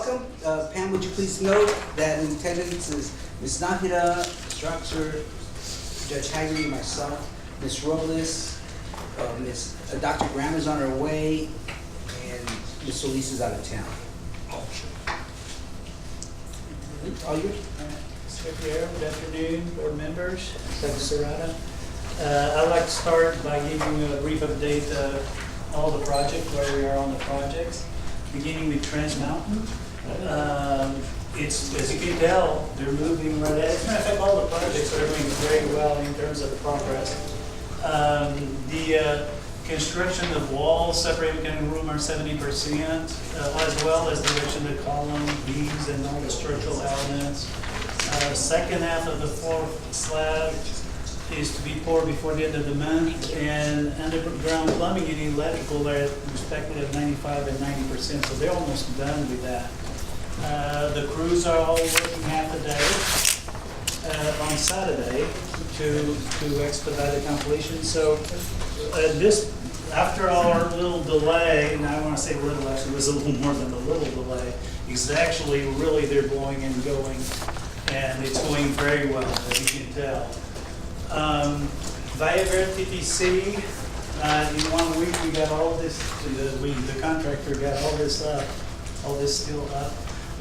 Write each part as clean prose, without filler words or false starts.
welcome. Pam, would you please note that in attendance is Ms. Nahida, Mr. Oxford, Judge Haggerty, myself, Ms. Robles, Dr. Graham is on her way, and Ms. Solis is out of town. All yours? Secretary, good afternoon, board members, Dr. Serrata. I'd like to start by giving you a brief update of all the projects, where we are on the projects, beginning with Trans Mountain. It's, as you can tell, they're moving right ahead. As a matter of fact, all the projects are doing very well in terms of progress. The construction of walls, separating counting room are 70%, as well as the erection of column, beams, and all the structural elements. Second half of the fourth slab is to be poured before the end of the month, and underground plumbing and electrical are respectively at 95 and 90%, so they're almost done with that. The crews are all working half a day on Saturday to expedite the completion. So after our little delay, and I want to say little, actually it was a little more than a little delay, is actually really they're going and going, and it's going very well, as you can tell. Valle Verde TTC, in 1 week we got all this, the contractor got all this steel up.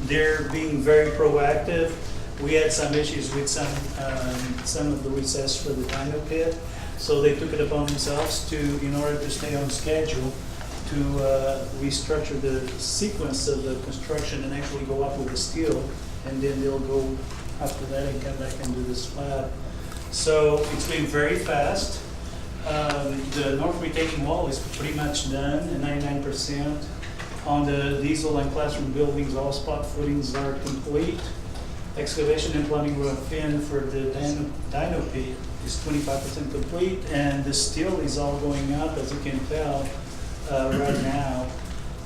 They're being very proactive. We had some issues with some of the recess for the dino pit, so they took it upon themselves in order to stay on schedule, to restructure the sequence of the construction and actually go up with the steel, and then they'll go after that and come back and do the slab. So it's been very fast. The north retaining wall is pretty much done at 99%. On the diesel and classroom buildings, all spot footings are complete. Excavation and plumbing roof in for the dino pit is 25% complete, and the steel is all going up, as you can tell right now.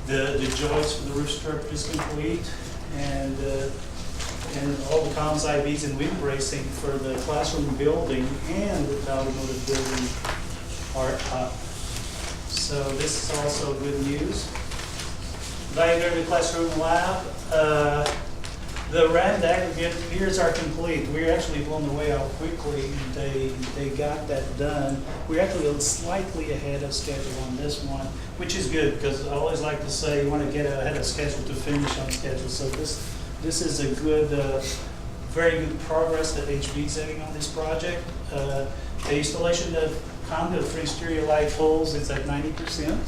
The joist for the roof structure is complete, and all the columns, IVs, and wind bracing for the classroom building and the automotive building are up. So this is also good news. Valle Verde Classroom Lab. The rand aggregate piers are complete. We're actually blown away how quickly they got that done. We're actually slightly ahead of schedule on this one, which is good, because I always like to say you want to get ahead of schedule to finish on schedule. So this is a good, very good progress that HB is having on this project. The installation of conduit for exterior light poles is at 90%.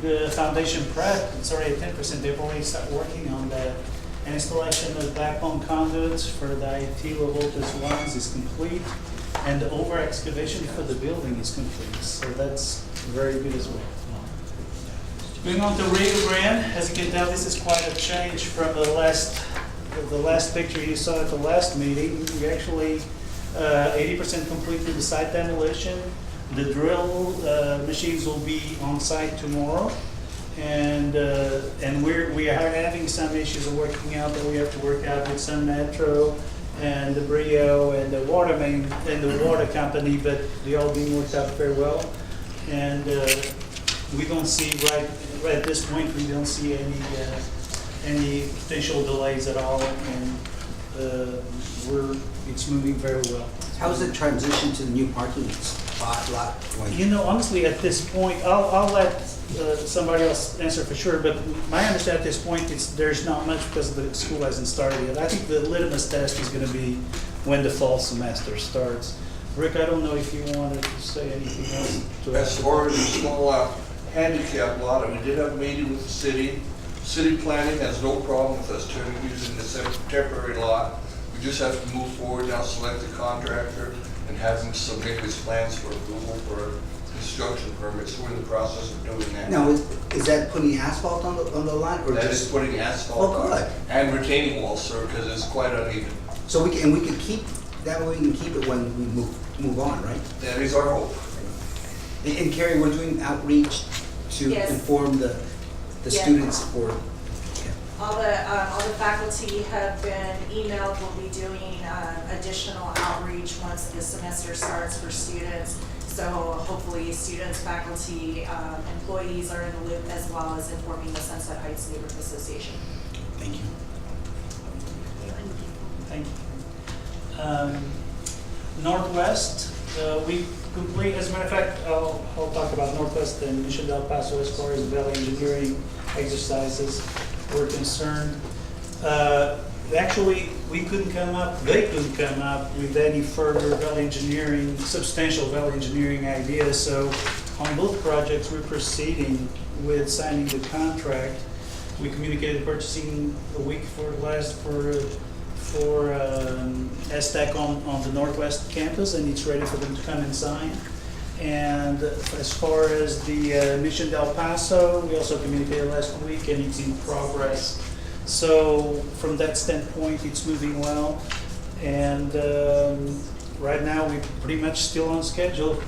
The foundation prep, it's already at 10%. They've already started working on that. And installation of backbone conduits for the IT low voltage lines is complete, and the over excavation for the building is complete. So that's very good as well. Moving on to Rio Grande, as you can tell, this is quite a change from the last picture you saw at the last meeting. We actually 80% complete with the site demolition. The drill machines will be on site tomorrow. And we are having some issues of working out that we have to work out with Sun Metro and the Brio and the water main and the water company, but they all being worked out very well. And we don't see right at this point, we don't see any potential delays at all, and it's moving very well. How is the transition to the new parking lot going? You know, honestly, at this point, I'll let somebody else answer for sure, but my understanding at this point is there's not much because the school hasn't started yet. I think the litmus test is going to be when the fall semester starts. Rick, I don't know if you wanted to say anything else to us. As far as the small handicap lot, we did have a meeting with the city. City planning has no problem with us using the temporary lot. We just have to move forward now, select the contractor, and have them submit his plans for approval for construction permits. We're in the process of doing that. Now, is that putting asphalt on the lot, or That just? is putting asphalt Oh, on good. it. And retaining walls, sir, because it's quite uneven. So we can keep that way. We can keep it when we move on, right? That is our hope. And Carrie, we're doing outreach to Yes. inform the Yes. students for. All the faculty have been emailed. We'll be doing additional outreach once the semester starts for students. So hopefully students, faculty, employees are in the loop, as well as informing the Sunset Heights Neighborhood Association. Thank you. Northwest, we complete, as a matter of fact, I'll talk about Northwest and Mission Del Paso as far as valley engineering exercises were concerned. Actually, they couldn't come up with any further valley engineering, substantial valley engineering ideas. So on both projects, we're proceeding with signing the contract. We communicated purchasing a week for STAC on the Northwest campus, and it's ready for them to come and sign. And as far as the Mission Del Paso, we also communicated last week, and it's in progress. So from that standpoint, it's moving well. And right now, we're pretty much still on schedule.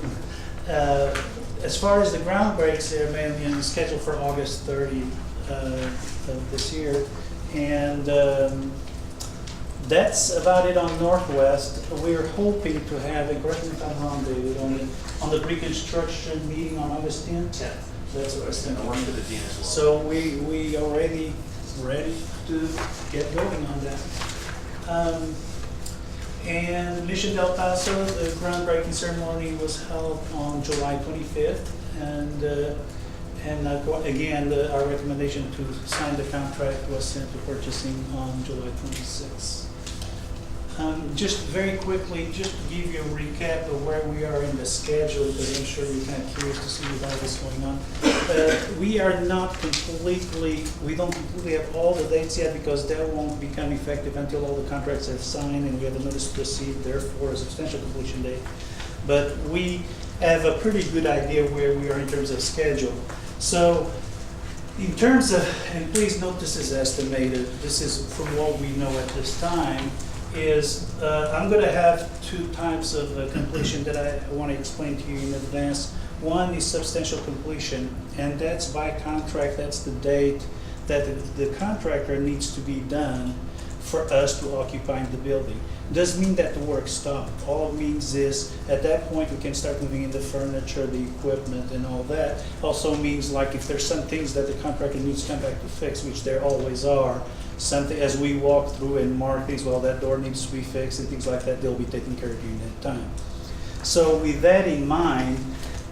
As far as the ground breaks, they're mainly on schedule for August 30 of this year. And that's about it on Northwest. We're hoping to have, and correct me if I'm wrong, David, on the pre-construction meeting on August 10th? That's what I was thinking. I'll work with the dean as well. So we already ready to get going on that. And Mission Del Paso, the groundbreaking ceremony was held on July 25th. And again, our recommendation to sign the contract was sent to purchasing on July 26th. Just very quickly, just to give you a recap of where we are in the schedule, because I'm sure you're kind of curious to see what all this going on. We are not completely, we don't completely have all the dates yet, because that won't become effective until all the contracts are signed and we have a notice to proceed, therefore a substantial completion date. But we have a pretty good idea where we are in terms of schedule. So in terms of, and please note this is estimated, this is from what we know at this time, is I'm going to have two types of completion that I want to explain to you in advance. One is substantial completion, and that's by contract. That's the date that the contractor needs to be done for us to occupy the building. Doesn't mean that the work stopped. All it means is at that point we can start moving in the furniture, the equipment, and all that. Also means like if there's some things that the contractor needs to come back to fix, which there always are, something as we walk through and mark things, well, that door needs to be fixed and things like that, they'll be taken care of during that time. So with that in mind,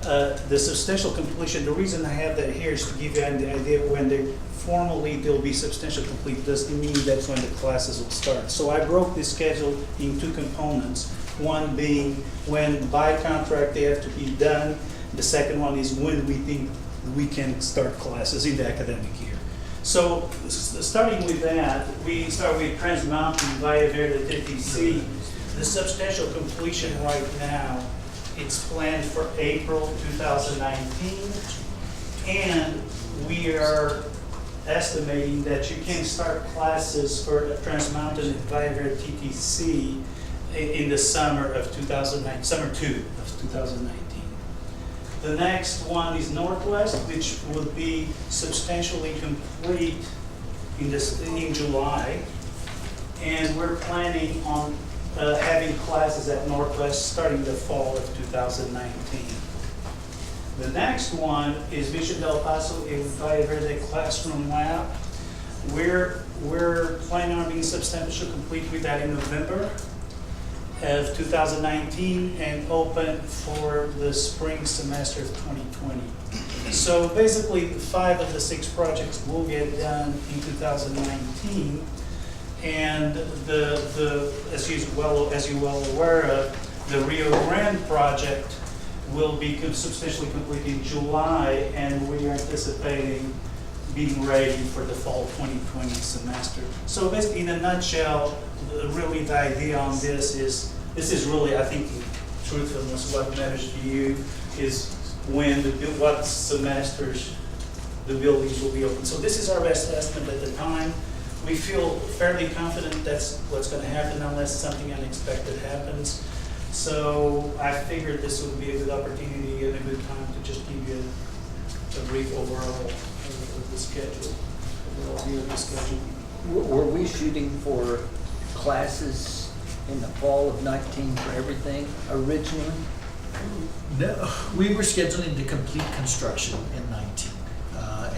the substantial completion, the reason I have that here is to give you an idea when they'll be substantial complete. Doesn't mean that's when the classes will start. So I broke this schedule in two components. One being when by contract they have to be done. The second one is when we think we can start classes in the academic year. So starting with that, we start with Trans Mountain Valle Verde TTC. The substantial completion right now, it's planned for April 2019, and we are estimating that you can start classes for Trans Mountain and Valle Verde TTC in the summer of 2009, summer 2 of 2019. The next one is Northwest, which will be substantially complete in July. And we're planning on having classes at Northwest starting the fall of 2019. The next one is Mission Del Paso in Valle Verde Classroom Lab. We're planning on being substantially complete with that in November of 2019 and open for the spring semester of 2020. So basically 5 of the 6 projects will get done in 2019, and as you're well aware of, the Rio Grande project will be substantially complete in July, and we are anticipating being ready for the fall 2020 semester. So basically, in a nutshell, really the idea on this is really, I think, truthfulness, what matters to you is what semesters the buildings will be open. So this is our best estimate at the time. We feel fairly confident that's what's going to happen unless something unexpected happens. So I figured this would be a good opportunity and a good time to just give you a brief overall of the schedule, overall view of the schedule. Were we shooting for classes in the fall of 19 for everything originally? No, we were scheduling to complete construction in 19.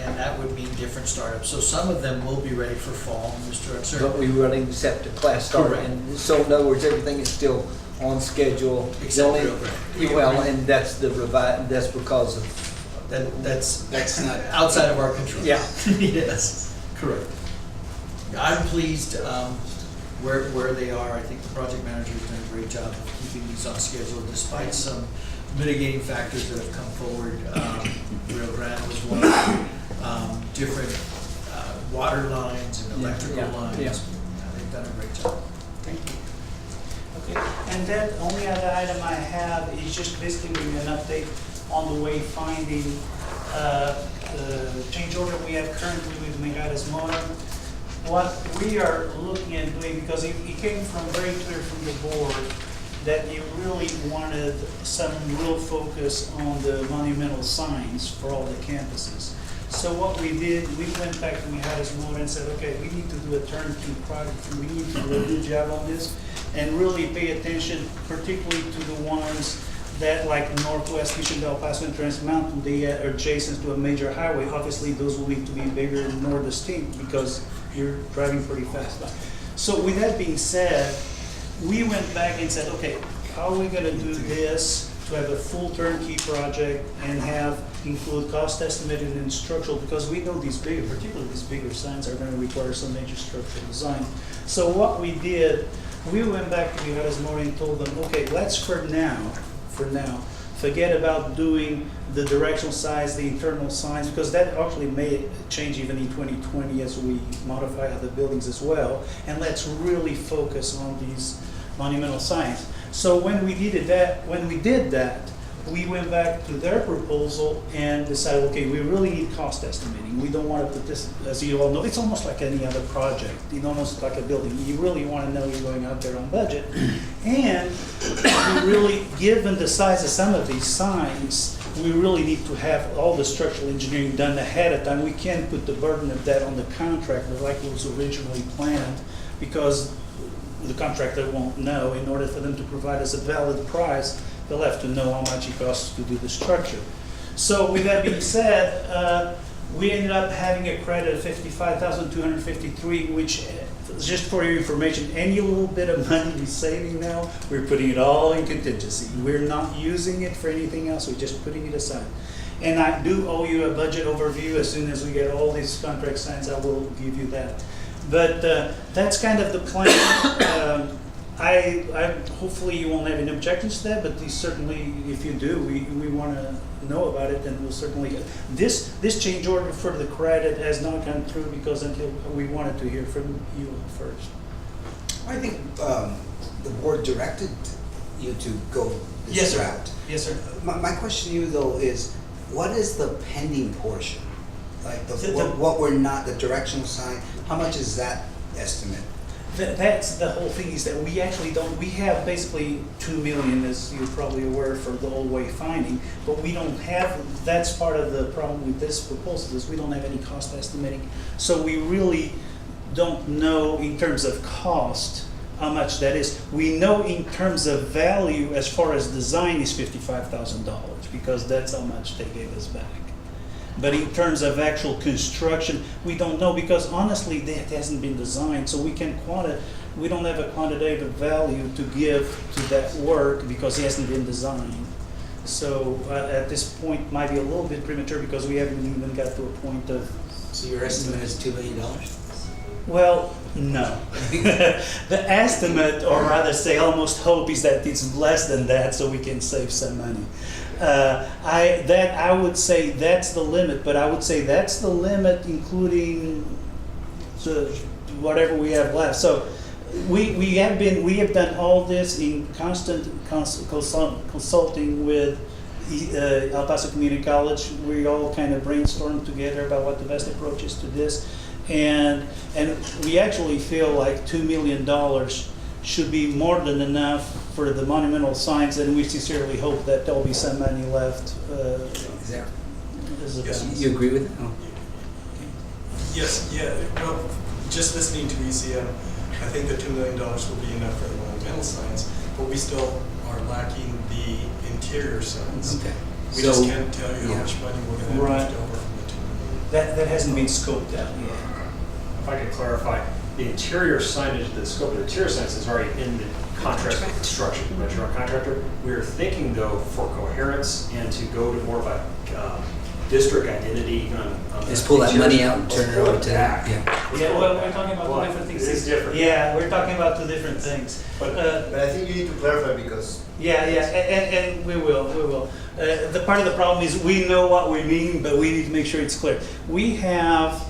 and that would mean different startups. So some of them will be ready for fall, Mr. Uxer. But we running except the class start, Correct. and so in other words, everything is still on schedule. The Except only- Rio Grande. Well, and that's that's because of, That's not. outside of our control. Yeah. Yes, correct. I'm pleased where they are. I think the project manager has done a great job of keeping these on schedule despite some mitigating factors that have come forward. Rio Grande was one, different water lines and electrical Yeah, lines. yeah. They've done a great job. Thank you. Okay, and then only other item I have is just basically giving you an update on the wayfinding, the change order we have currently with Megatis Motor. What we are looking at doing, because it came from very clear from the board that you really wanted some real focus on the monumental signs for all the campuses. So what we did, we went back to Megatis Motor and said, okay, we need to do a turnkey project, and we need to do a good job on this, and really pay attention particularly to the ones that, like Northwest Mission Del Paso and Trans Mountain, they are adjacent to a major highway. Obviously, those will need to be bigger and more distinct because you're driving pretty fast. So with that being said, we went back and said, okay, how are we gonna do this to have a full turnkey project and include cost estimate and structural, because we know these bigger, particularly these bigger signs are gonna require some major structural design. So what we did, we went back to Megatis Motor and told them, okay, let's for now, forget about doing the directional signs, the internal signs, because that actually may change even in 2020 as we modify other buildings as well. And let's really focus on these monumental signs. So when we did that, we went back to their proposal and decided, okay, we really need cost estimating. We don't want to put this, as you all know, it's almost like any other project, almost like a building. You really want to know you're going out there on budget. And we really, given the size of some of these signs, we really need to have all the structural engineering done ahead of time. We can't put the burden of that on the contractor like it was originally planned, because the contractor won't know. In order for them to provide us a valid price, they'll have to know how much it costs to do the structure. So with that being said, we ended up having a credit of $55,253, which, just for your information, any little bit of money we're saving now, we're putting it all in contingency. We're not using it for anything else, we're just putting it aside. And I do owe you a budget overview. As soon as we get all these contract signs, I will give you that. But that's kind of the plan. I hopefully you won't have any objections to that, but certainly, if you do, we want to know about it, and we'll certainly. This change order for the credit has not come through because until we wanted to hear from you first. I think the board directed you to go this Yes, sir. route. Yes, sir. My question to you though is, what is the pending portion? Like The- what we're not, the directional sign, how much is that estimate? That's the whole thing, is that we actually don't, we have basically 2 million, as you're probably aware, for the old wayfinding, but we don't have, that's part of the problem with this proposal, is we don't have any cost estimating. So we really don't know in terms of cost how much that is. We know in terms of value, as far as design, is $55,000, because that's how much they gave us back. But in terms of actual construction, we don't know, because honestly, that hasn't been designed, so we don't have a quantitative value to give to that work because it hasn't been designed. So at this point, might be a little bit premature because we haven't even got to a point of. So your estimate is $2 million? Well, no. The estimate, or rather say almost hope, is that it's less than that, so we can save some money. I would say that's the limit, but I would say that's the limit including whatever we have left. So we have done all this in constant consulting with El Paso Community College. We all kind of brainstormed together about what the best approach is to this, and we actually feel like $2 million should be more than enough for the monumental signs, and we sincerely hope that there'll be some money left. Is there? As a balance. You agree with it? Oh. Yes, yeah, well, just listening to ECM, I think the $2 million will be enough for the monumental signs, but we still are lacking the interior signs. Okay. We So- just can't tell you yeah. how much money we're gonna have Right. left over from the $2 million. That hasn't been scoped out yet. If I could clarify, the interior signage, the scope of the interior signage is already in the contract with construction, restaurant contractor. We're thinking though, for coherence and to go to more of a district identity on the Just pull that money interior, out and turn it pull over to back. yeah. Yeah, well, we're talking about Well, two different things. it is different. Yeah, we're talking about two different things. But- But I think you need to clarify because Yeah, and we will. The part of the problem is we know what we mean, but we need to make sure it's clear. We have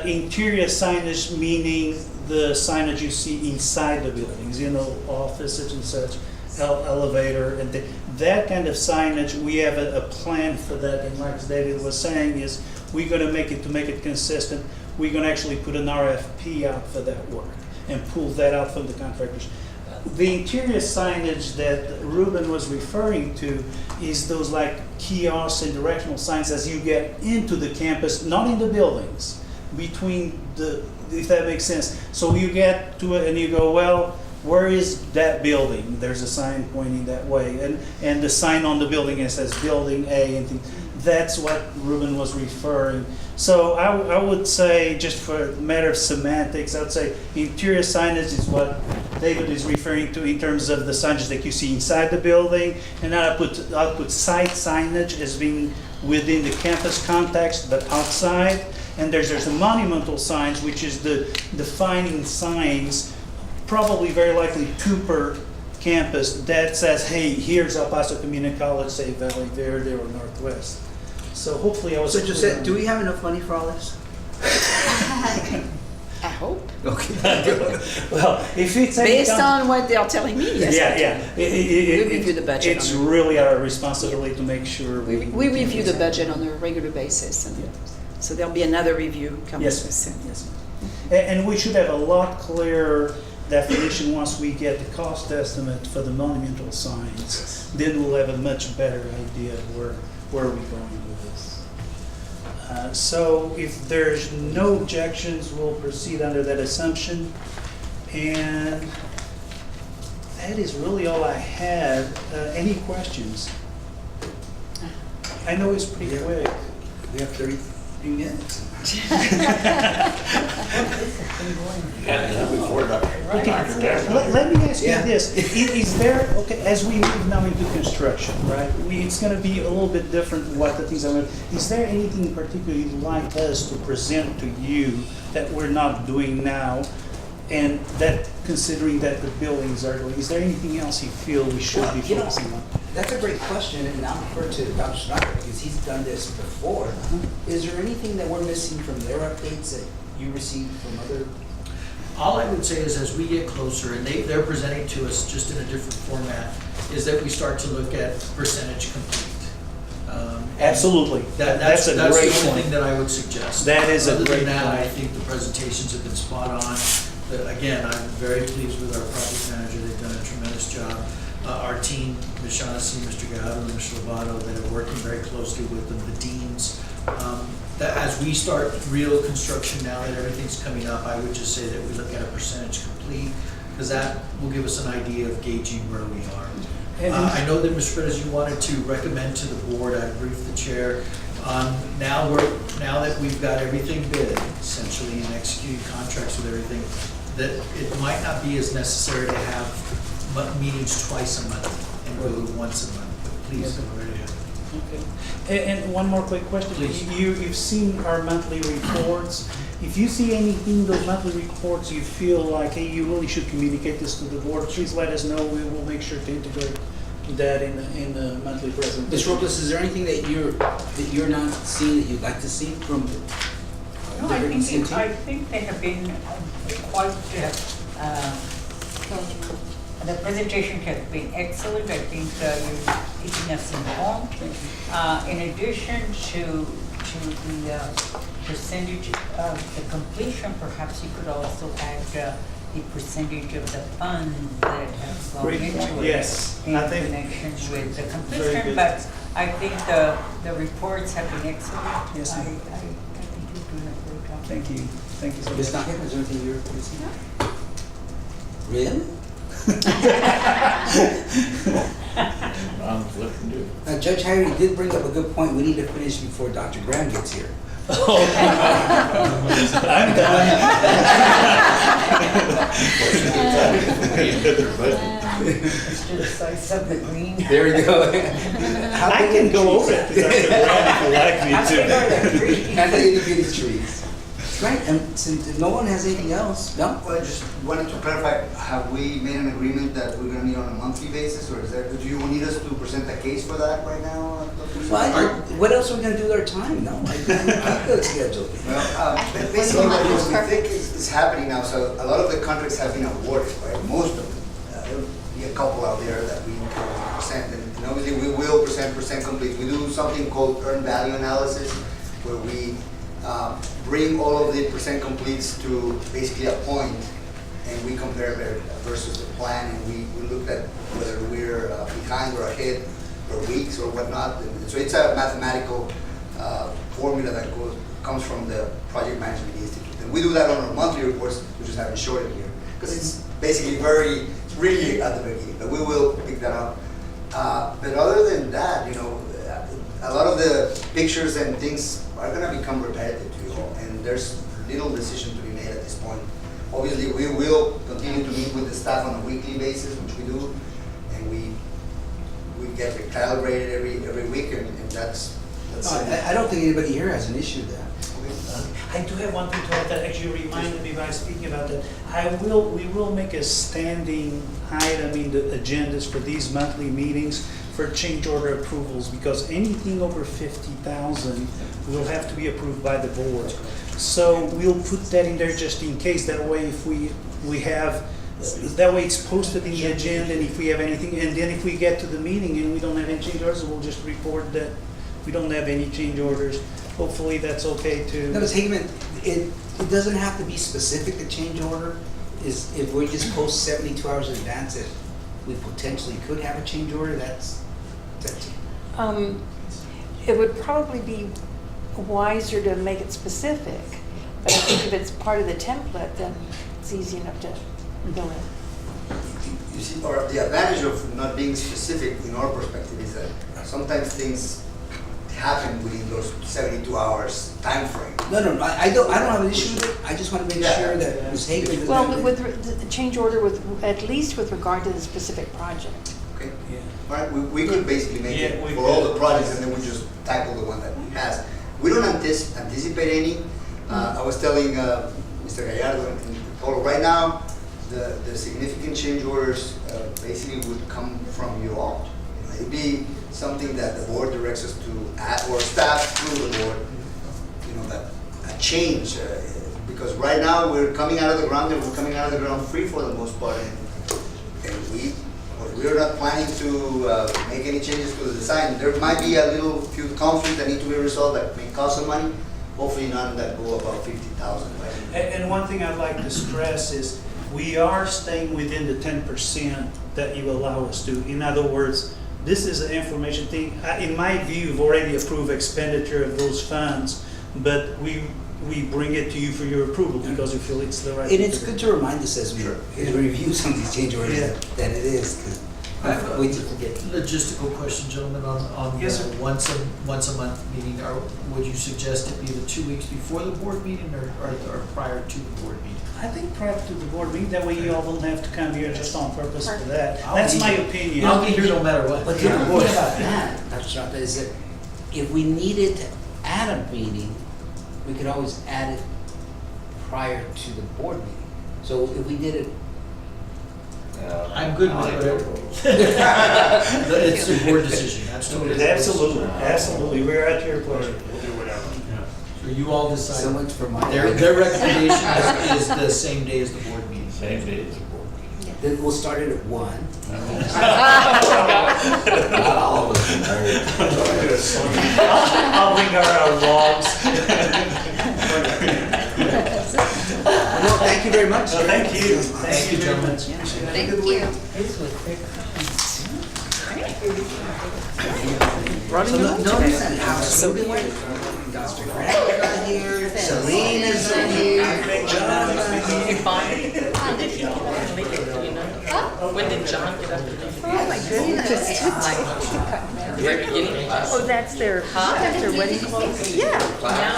interior signage, meaning the signage you see inside the buildings, offices and such, elevator, and that kind of signage, we have a plan for that, and like David was saying, is we're gonna make it consistent, we're gonna actually put an RFP out for that work and pull that out from the contractors. The interior signage that Ruben was referring to is those like kiosks and directional signs as you get into the campus, not in the buildings, between if that makes sense. So you get to it and you go, well, where is that building? There's a sign pointing that way. And the sign on the building, it says Building A and things. That's what Ruben was referring. So I would say, just for a matter of semantics, I would say interior signage is what David is referring to in terms of the signage that you see inside the building. And then I'll put site signage as being within the campus context, but outside. And there's the monumental signs, which is the defining signs, probably very likely two per campus, that says, hey, here's El Paso Community College, say Valley Verde or Northwest. So hopefully I was. So Josette, do we have enough money for all this? I hope. Okay. Well, if it's Based on what they're telling me, yes. Yeah. We review the budget It's on it. really our responsibility to make sure We review the budget on a regular basis, and Yeah. so there'll be another review coming Yes, soon. yes. And we should have a lot clearer definition once we get the cost estimate for the monumental signs. Then we'll have a much better idea of where we're going with this. So if there's no objections, we'll proceed under that assumption. And that is really all I had. Any questions? I know it's pretty quick. We have 30 minutes. Okay, let me ask you Yeah. this, is there, okay, as we move now into construction, right? It's gonna be a little bit different what the things are, is there anything in particular you'd like us to present to you that we're not doing now? And that, considering that the buildings are going, is there anything else you feel we should be Well, you know, focusing on? That's a great question, and I'll refer to Dr. Schneider because he's done this before. Is there anything that we're missing from their updates that you received from other? All I would say is as we get closer, and they're presenting to us just in a different format, is that we start to look at percentage complete. Absolutely, that's a great the only point. thing that I would suggest. That is a Other great than that, I point. think the presentations have been spot on. Again, I'm very pleased with our project manager, they've done a tremendous job. Our team, Ms. Shaughnessy, Mr. Gallardo, and Mr. Lovato, that are working very closely with them, the deans. That as we start real construction now that everything's coming up, I would just say that we look at a percentage complete, because that will give us an idea of gauging where we are. I know that, Mr. Perez, you wanted to recommend to the board, I briefed the chair, now that we've got everything bid, essentially, and executing contracts with everything, that it might not be as necessary to have meetings twice a month and go once a month, but please go right ahead. Okay. And one more quick question. Please. You've seen our monthly reports. If you see anything in those monthly reports you feel like, hey, you really should communicate this to the board, please let us know. We will make sure to integrate that in the monthly presentation. Ms. Robles, is there anything that you're not seeing that you'd like to see from? No, I think they have been quite, the presentation has been excellent. I think you're keeping us informed. In addition to the percentage of the completion, perhaps you could also add the percentage of the funds that have gone Great into point. it Yes. in I think- connection with the Very completion. good. But I think the reports have been excellent. Yes, I ma'am. think you're doing a great job. Thank you. Thank you so Ms. much. Nahid, is there anything you're missing? Really? Judge Harry did bring up a good point. We need to finish before Dr. Graham gets here. I'm done. To the size of the green. There we go. I can go over it to Dr. Graham if you like me to. Not the itty bitty trees. Right, and since no one has anything else, no? Well, I just wanted to clarify, have we made an agreement that we're gonna meet on a monthly basis, or is there, do you need us to present a case for that right now? Dr. Well, what else are we gonna do with our time? No, I keep the schedule. Well, basically what we think is happening now, so a lot of the contracts have been awarded, right, most of them. There'll be a couple out there that we can present, and obviously we will present complete. We do something called earned value analysis, where we bring all of the percent completes to basically a point, and we compare versus the plan, and we look at whether we're behind or ahead per weeks or whatnot. And so it's a mathematical formula that comes from the Project Management Institute. And we do that on our monthly reports, we just haven't showed it here, because it's basically it's really at the beginning, but we will pick that up. But other than that, you know, a lot of the pictures and things are going to become repetitive to you all, and there's little decision to be made at this point. Obviously, we will continue to meet with the staff on a weekly basis, which we do, and we get recalibrated every week, and that's I don't think anybody here has an issue with that. I do have one thing to add that actually reminded me by speaking about that. We will make a standing item in the agendas for these monthly meetings for change order approvals, because anything over 50,000 will have to be approved by the board. So we'll put that in there just in case. That way, if we have, that way it's posted in the agenda, and if we have anything, and then if we get to the meeting and we don't have any change orders, we'll just report that we don't have any change orders. Hopefully that's okay too. No, Ms. Hageman, it doesn't have to be specific to change order. If we just post 72 hours in advance, if we potentially could have a change order, that's It would probably be wiser to make it specific, but I think if it's part of the template, then it's easy enough to go in. You see, or the advantage of not being specific in our perspective is that sometimes things happen within those 72 hours time frame. No, I don't have an issue with it. I just want to make Yeah. sure that Ms. Hageman doesn't. Well, have with the change order at least with regard to the specific project. Okay. Yeah. All right, we could basically make Yeah, it we for all could. the projects, and then we just tackle the one that has. We don't anticipate any. I was telling Mr. Gallardo and Paulo, right now, the significant change orders basically would come from you all. It'd be something that the board directs us to add, or staff through the board, you know, that a change. Because right now, we're coming out of the ground, and we're coming out of the ground free for the most part, and we're not planning to make any changes to the design. There might be a few conflicts that need to be resolved that may cost some money. Hopefully none that go above 50,000. Right? And one thing I'd like to stress is we are staying within the 10% that you allow us to. In other words, this is an information thing. In my view, you've already approved expenditure of those funds, but we bring it to you for your approval because we feel it's the right. And it's good to remind us as we review some of these change orders that it is. 'Cause I have we just forget. Logistical question, gentlemen, on Yes, the sir. once a month meeting. Would you suggest it be the 2 weeks before the board meeting or prior to the board meeting? I think prior to the board meeting, that way you all don't have to come here just on purpose for that. I'll That's be my here. opinion. I'll be here no matter what. But the other thing about that, Dr. Strata, is that if we needed to add a meeting, we could always add it prior to the board meeting. So if we did it, I'm good with whatever. It's a board decision, absolutely. Absolutely, we're at your pleasure. We'll do whatever, yeah. So you all decide. so much for my. Their recommendation is the same day as the board meeting. Same day as the board. Then we'll start it at 1. Not all of us. I'll bring our logs. Well, thank you very much. Thank you. Thank you, gentlemen. Thank you. This was quick. Running along Notice today. that how So smooth it weird. went. Dr. Grant is here, Selena's in here, John is here. When did John get up to do? Oh, my goodness. Very beginning? Oh, that's their, that's their wedding clothes? Yeah.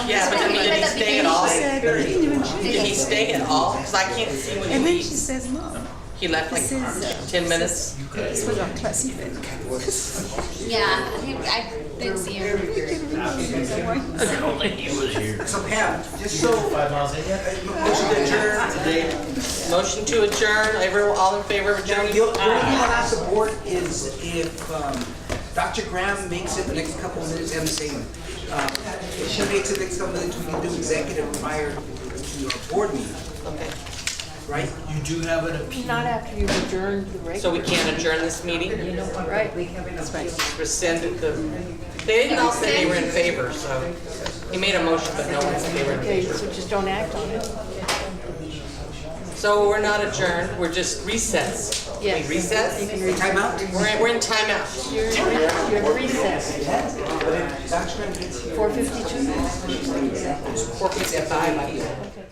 Yeah, but I mean, did he stay at all? He didn't even Did he stay at all? Because I can't see when he And then she leaves. says, Mom, He left like this is, 10 minutes. this was on Pleasant. Yeah, I didn't see him. So Pam, just so, 5 miles in yet? motion to adjourn. Today, Motion to adjourn. Everyone, all in favor of The adjourning? only thing I'll ask the board is if Dr. Graham makes it the next couple of minutes, I'm saying, if she makes it the next couple of minutes, we can do executive prior to our board meeting, Okay. right? you do have an appeal. Not after you've adjourned the regular. So we can't adjourn this meeting? Right, that's right. Rescinded the, they didn't all say they were in favor, so he made a motion, but no one said they were in Okay, favor. so just don't act on it. So we're not adjourned, we're just recess. Yes. We recess? You can read. Timeout? We're in timeout. You're in recess. Dr. Graham gets here. 4:52. 4:55. Okay.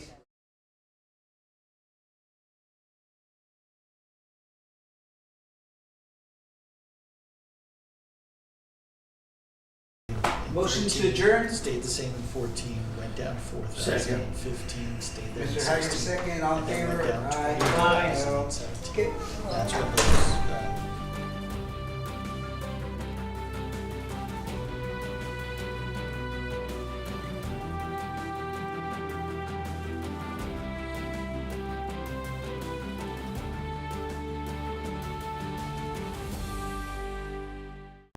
Motion to adjourn. Stayed the same in 14, went down to 4,000. Second. 15 stayed there. Mr. at Hager, 16, second, all in then went favor? down to Aye. 20,017. Okay. That's what those